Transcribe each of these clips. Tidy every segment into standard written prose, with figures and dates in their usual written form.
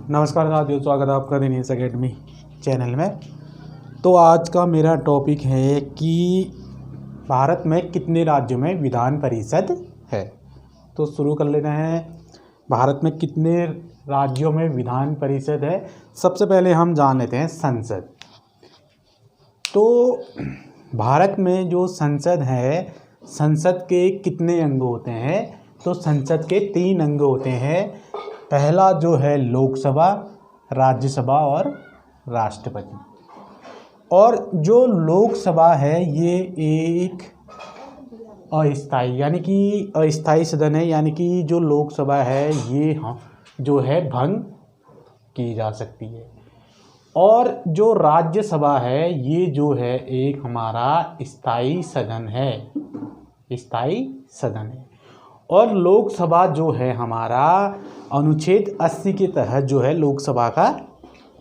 नमस्कार साथियों, स्वागत है आपका दिनेश अकेडमी चैनल में। तो आज का मेरा टॉपिक है कि भारत में कितने राज्यों में विधान परिषद है। तो शुरू कर लेते हैं। भारत में कितने राज्यों में विधान परिषद है। सबसे पहले हम जान लेते हैं संसद। तो भारत में जो संसद है, संसद के कितने अंग होते हैं। तो संसद के 3 अंग होते हैं। पहला जो है लोकसभा, राज्यसभा और राष्ट्रपति। और जो लोकसभा है ये एक अस्थाई सदन है, यानी कि जो लोकसभा है ये जो है भंग की जा सकती है। और जो राज्यसभा है ये जो है एक हमारा स्थायी सदन है, स्थायी सदन है। और लोकसभा जो है हमारा अनुच्छेद 80 के तहत जो है लोकसभा का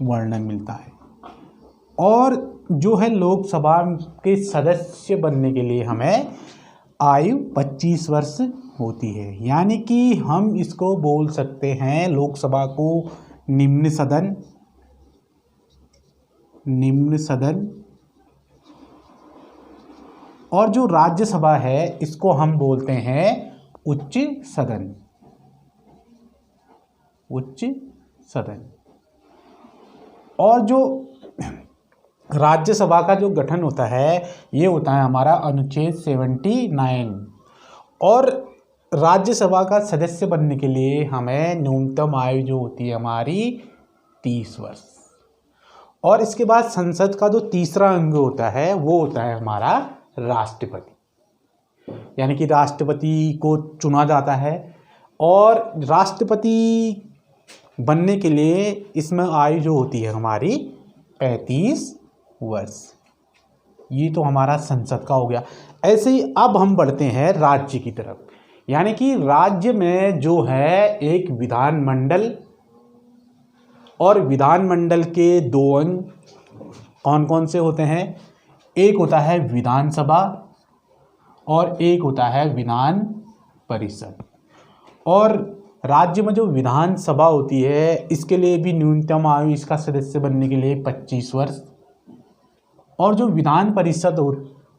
वर्णन मिलता है। और जो है लोकसभा के सदस्य बनने के लिए हमें आयु 25 वर्ष होती है, यानी कि हम इसको बोल सकते हैं लोकसभा को निम्न सदन। और जो राज्यसभा है इसको हम बोलते हैं उच्च सदन। और जो राज्यसभा का जो गठन होता है ये होता है हमारा अनुच्छेद 79। और राज्यसभा का सदस्य बनने के लिए हमें न्यूनतम आयु जो होती है हमारी 30 वर्ष। और इसके बाद संसद का जो तीसरा अंग होता है वो होता है हमारा राष्ट्रपति, यानी कि राष्ट्रपति को चुना जाता है। और राष्ट्रपति बनने के लिए इसमें आयु जो होती है हमारी 35 वर्ष। ये तो हमारा संसद का हो गया। ऐसे ही अब हम बढ़ते हैं राज्य की तरफ, यानी कि राज्य में जो है एक विधानमंडल और विधानमंडल के 2 अंग कौन कौन से होते हैं। एक होता है विधानसभा और एक होता है विधान परिषद। और राज्य में जो विधानसभा होती है इसके लिए भी न्यूनतम आयु इसका सदस्य बनने के लिए 25 वर्ष। और जो विधान परिषद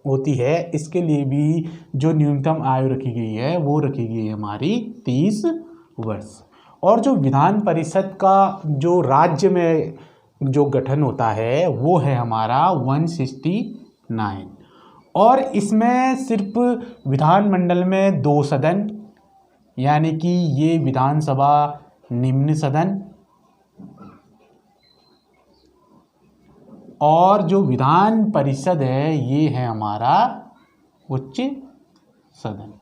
होती है इसके लिए भी जो न्यूनतम आयु रखी गई है वो रखी गई है हमारी 30 वर्ष। और जो विधान परिषद का जो राज्य में जो गठन होता है वो है हमारा 169। और इसमें सिर्फ विधानमंडल में 2 सदन, यानी कि ये विधानसभा निम्न सदन और जो विधान परिषद है ये है हमारा उच्च सदन।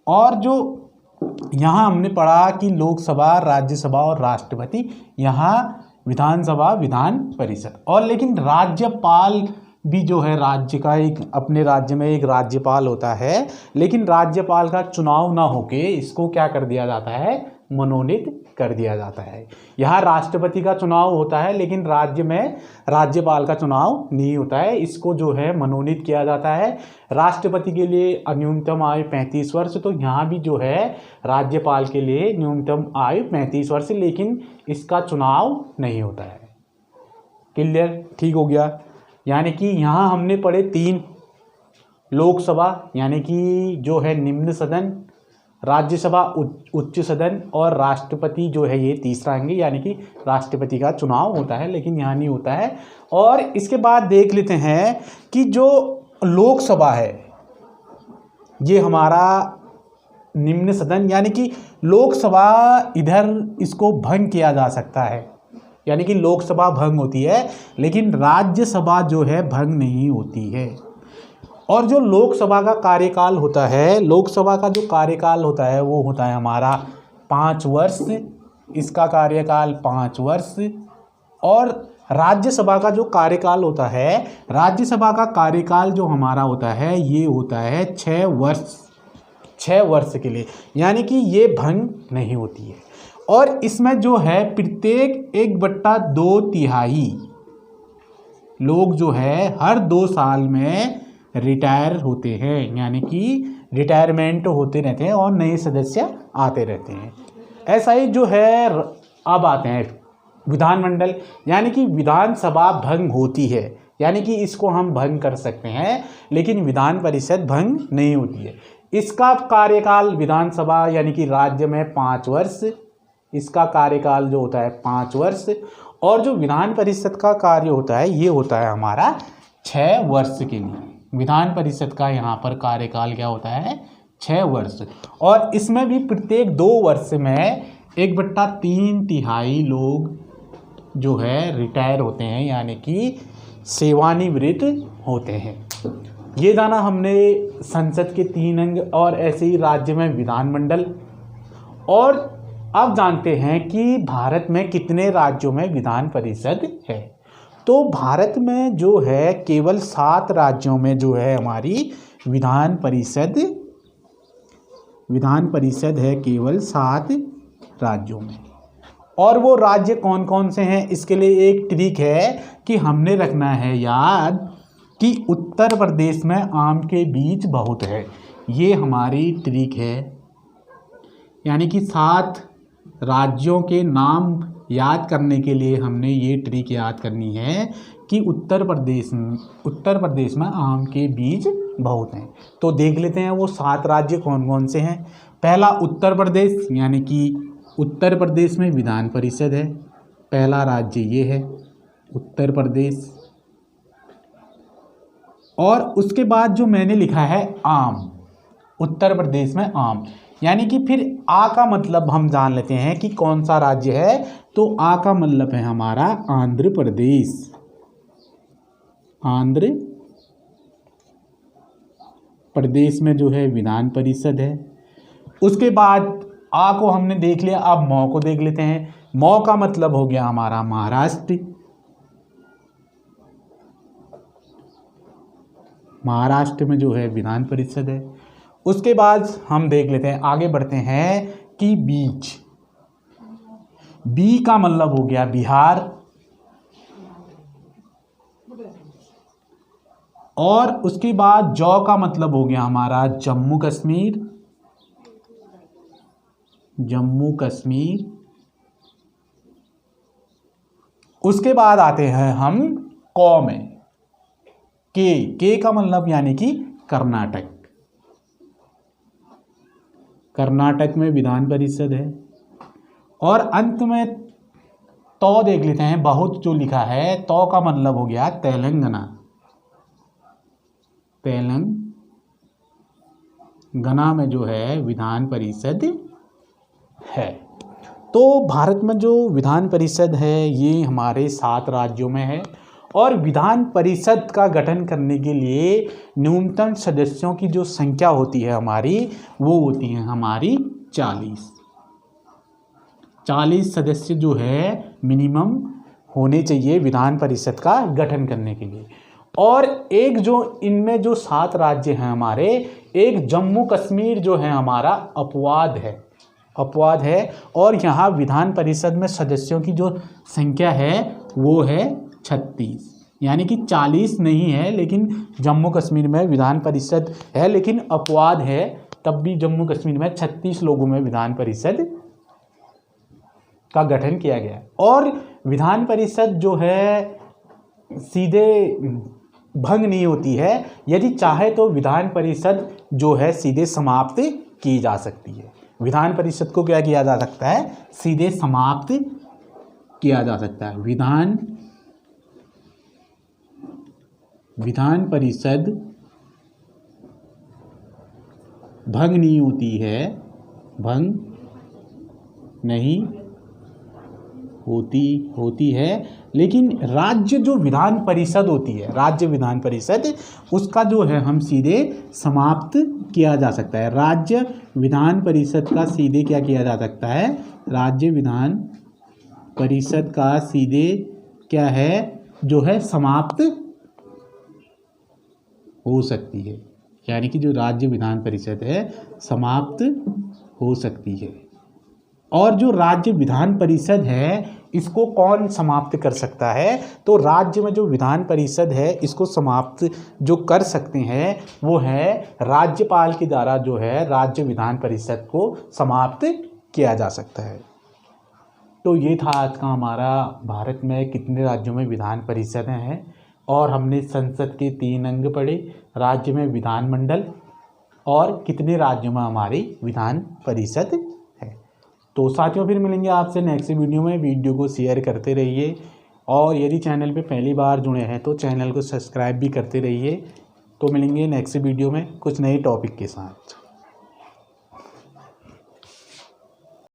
और जो यहाँ हमने पढ़ा कि लोकसभा, राज्यसभा और राष्ट्रपति, यहाँ विधानसभा, विधान परिषद। और लेकिन राज्यपाल भी जो है राज्य का एक अपने राज्य में एक राज्यपाल होता है, लेकिन राज्यपाल का चुनाव ना होके इसको क्या कर दिया जाता है, मनोनीत कर दिया जाता है। यहाँ राष्ट्रपति का चुनाव होता है लेकिन राज्य में राज्यपाल का चुनाव नहीं होता है, इसको जो है मनोनीत किया जाता है। राष्ट्रपति के लिए न्यूनतम आयु 35 वर्ष, तो यहाँ भी जो है राज्यपाल के लिए न्यूनतम आयु 35 वर्ष, लेकिन इसका चुनाव नहीं होता है। क्लियर, ठीक हो गया। यानी कि यहाँ हमने पढ़े 3, लोकसभा यानी कि जो है निम्न सदन, राज्यसभा उच्च सदन और राष्ट्रपति जो है ये तीसरा अंग, यानी कि राष्ट्रपति का चुनाव होता है लेकिन यहाँ नहीं होता है। और इसके बाद देख लेते हैं कि जो लोकसभा है ये हमारा निम्न सदन, यानी कि लोकसभा इधर इसको भंग किया जा सकता है, यानी कि लोकसभा भंग होती है लेकिन राज्यसभा जो है भंग नहीं होती है। और जो लोकसभा का कार्यकाल होता है, लोकसभा का जो कार्यकाल होता है वो होता है हमारा 5 वर्ष, इसका कार्यकाल 5 वर्ष। और राज्यसभा का जो कार्यकाल होता है, राज्यसभा का कार्यकाल जो हमारा होता है ये होता है 6 वर्ष के लिए, यानी कि ये भंग नहीं होती है। और इसमें जो है प्रत्येक 1/2 लोग जो है हर 2 साल में रिटायर होते हैं, यानी कि रिटायरमेंट होते रहते हैं और नए सदस्य आते रहते हैं। ऐसा ही जो है अब आते हैं विधानमंडल, यानी कि विधानसभा भंग होती है, यानी कि इसको हम भंग कर सकते हैं, लेकिन विधान परिषद भंग नहीं होती है। इसका कार्यकाल विधानसभा यानी कि राज्य में 5 वर्ष, इसका कार्यकाल जो होता है 5 वर्ष, और जो विधान परिषद का कार्य होता है ये होता है हमारा 6 वर्ष के लिए। विधान परिषद का यहाँ पर कार्यकाल क्या होता है, 6 वर्ष, और इसमें भी प्रत्येक 2 वर्ष में 1/3 लोग जो है रिटायर होते हैं, यानी कि सेवानिवृत्त होते हैं। ये जाना हमने संसद के 3 अंग और ऐसे ही राज्य में विधानमंडल। और अब जानते हैं कि भारत में कितने राज्यों में विधान परिषद है। तो भारत में जो है केवल 7 राज्यों में जो है हमारी विधान परिषद है, केवल 7 राज्यों में। और वो राज्य कौन कौन से हैं, इसके लिए एक ट्रिक है कि हमने रखना है याद कि उत्तर प्रदेश में आम के बीज बहुत है। ये हमारी ट्रिक है, यानी कि 7 राज्यों के नाम याद करने के लिए हमने ये ट्रिक याद करनी है कि उत्तर प्रदेश में आम के बीज बहुत हैं। तो देख लेते हैं वो 7 राज्य कौन कौन से हैं। पहला उत्तर प्रदेश, यानी कि उत्तर प्रदेश में विधान परिषद है, पहला राज्य ये है उत्तर प्रदेश। और उसके बाद जो मैंने लिखा है आम, उत्तर प्रदेश में आम, यानी कि फिर आ का मतलब हम जान लेते हैं कि कौन सा राज्य है। तो आ का मतलब है हमारा आंध्र प्रदेश, आंध्र प्रदेश में जो है विधान परिषद है। उसके बाद आ को हमने देख लिया, अब मौ को देख लेते हैं। मौ का मतलब हो गया हमारा महाराष्ट्र, महाराष्ट्र में जो है विधान परिषद है। उसके बाद हम देख लेते हैं, आगे बढ़ते हैं कि बीज, बी का मतलब हो गया बिहार, और उसके बाद जौ का मतलब हो गया हमारा जम्मू कश्मीर, जम्मू कश्मीर। उसके बाद आते हैं हम कौ में, के का मतलब यानी कि कर्नाटक, कर्नाटक में विधान परिषद है। और अंत में तो देख लेते हैं, बहुत जो लिखा है, तो का मतलब हो गया तेलंगाना, तेलंगाना में जो है विधान परिषद है। तो भारत में जो विधान परिषद है ये हमारे 7 राज्यों में है। और विधान परिषद का गठन करने के लिए न्यूनतम सदस्यों की जो संख्या होती है हमारी, वो होती है हमारी 40 सदस्य जो है मिनिमम होने चाहिए विधान परिषद का गठन करने के लिए। और एक जो इनमें जो 7 राज्य हैं हमारे, एक जम्मू कश्मीर जो है हमारा अपवाद है, और यहाँ विधान परिषद में सदस्यों की जो संख्या है वो है 36, यानी कि 40 नहीं है, लेकिन जम्मू कश्मीर में विधान परिषद है, लेकिन अपवाद है, तब भी जम्मू कश्मीर में 36 लोगों में विधान परिषद का गठन किया गया। और विधान परिषद जो है सीधे भंग नहीं होती है, यदि चाहे तो विधान परिषद जो है सीधे समाप्त की जा सकती है। विधान परिषद को क्या किया जा सकता है, सीधे समाप्त किया जा सकता है। विधान परिषद भंग नहीं होती है, भंग नहीं होती है, लेकिन राज्य जो विधान परिषद होती है, राज्य विधान परिषद, उसका जो है हम सीधे समाप्त किया जा सकता है। राज्य विधान परिषद का सीधे क्या किया जा सकता है, राज्य विधान परिषद का सीधे क्या है, जो है समाप्त हो सकती है, यानी कि जो राज्य विधान परिषद है समाप्त हो सकती है। और जो राज्य विधान परिषद है इसको कौन समाप्त कर सकता है, तो राज्य में जो विधान परिषद है इसको समाप्त जो कर सकते हैं वो है राज्यपाल के द्वारा, जो है राज्य विधान परिषद को समाप्त किया जा सकता है। तो ये था आज का हमारा भारत में कितने राज्यों में विधान परिषदें हैं, और हमने संसद के 3 अंग पढ़े, राज्य में विधानमंडल और कितने राज्यों में हमारी विधान परिषद है। तो साथियों फिर मिलेंगे आपसे नेक्स्ट वीडियो में। वीडियो को शेयर करते रहिए, और यदि चैनल पे पहली बार जुड़े हैं तो चैनल को सब्सक्राइब भी करते रहिए। तो मिलेंगे नेक्स्ट वीडियो में कुछ नए टॉपिक के साथ।